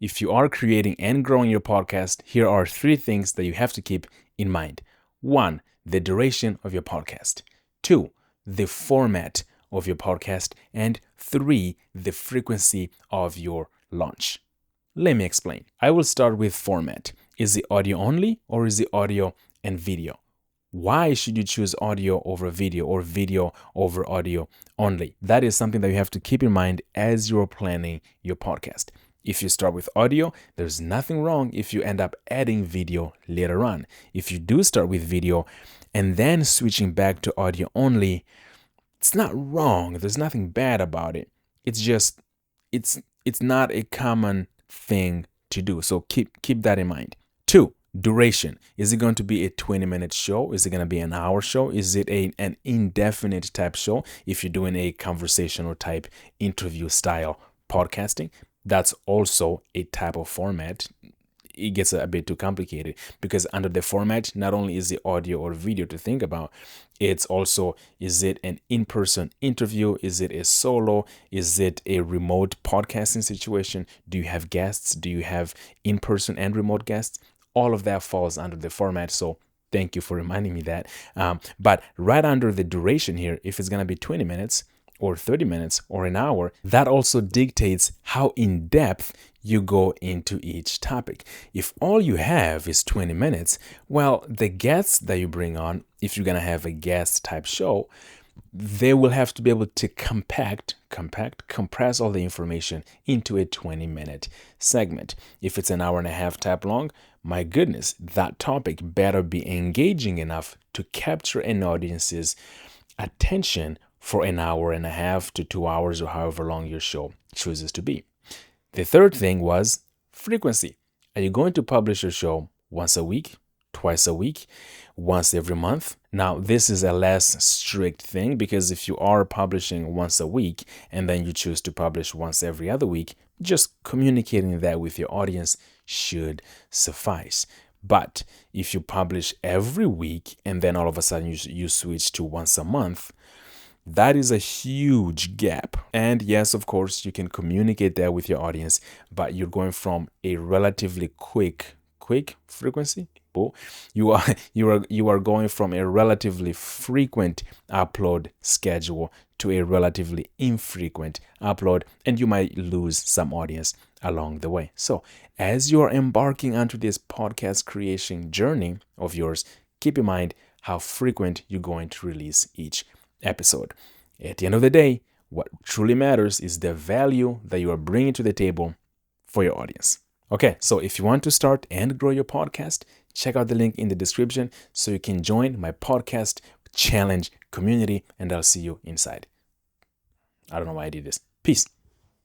if you are creating and growing your podcast, here are 3 things that you have to keep in mind. 1, the duration of your podcast. 2, the format of your podcast. And 3, the frequency of your launch. Let me explain. I will start with format. Is it audio only or is it audio and video? Why should you choose audio over video or video over audio only? That is something that you have to keep in mind as you're planning your podcast. If you start with audio, there's nothing wrong if you end up adding video later on. If you do start with video and then switching back to audio only, it's not wrong. There's nothing bad about it. It's just, it's not a common thing to do. So keep that in mind. 2, duration. Is it going to be a 20-minute show? Is it going to be an hour show? Is it an indefinite type show? If you're doing a conversational type interview style podcasting, that's also a type of format. It gets a bit too complicated because under the format, not only is it audio or video to think about, it's also, is it an in-person interview? Is it a solo? Is it a remote podcasting situation? Do you have guests? Do you have in-person and remote guests? All of that falls under the format. So thank you for reminding me that. But right under the duration here, if it's going to be 20 minutes or 30 minutes or an hour, that also dictates how in depth you go into each topic. If all you have is 20 minutes, well, the guests that you bring on, if you're going to have a guest type show, they will have to be able to compress all the information into a 20-minute segment. If it's an hour and a half type long, my goodness, that topic better be engaging enough to capture an audience's attention for an hour and a half to 2 hours or however long your show chooses to be. The third thing was frequency. Are you going to publish your show once a week, twice a week, once every month? Now, this is a less strict thing because if you are publishing once a week and then you choose to publish once every other week, just communicating that with your audience should suffice. But if you publish every week and then all of a sudden you switch to once a month, that is a huge gap. And yes, of course, you can communicate that with your audience, but you're going from a relatively quick frequency. You are going from a relatively frequent upload schedule to a relatively infrequent upload, and you might lose some audience along the way. So as you are embarking onto this podcast creation journey of yours, keep in mind how frequent you're going to release each episode. At the end of the day, what truly matters is the value that you are bringing to the table for your audience. Okay, so if you want to start and grow your podcast, check out the link in the description so you can join my podcast challenge community, and I'll see you inside. I don't know why I did this. Peace.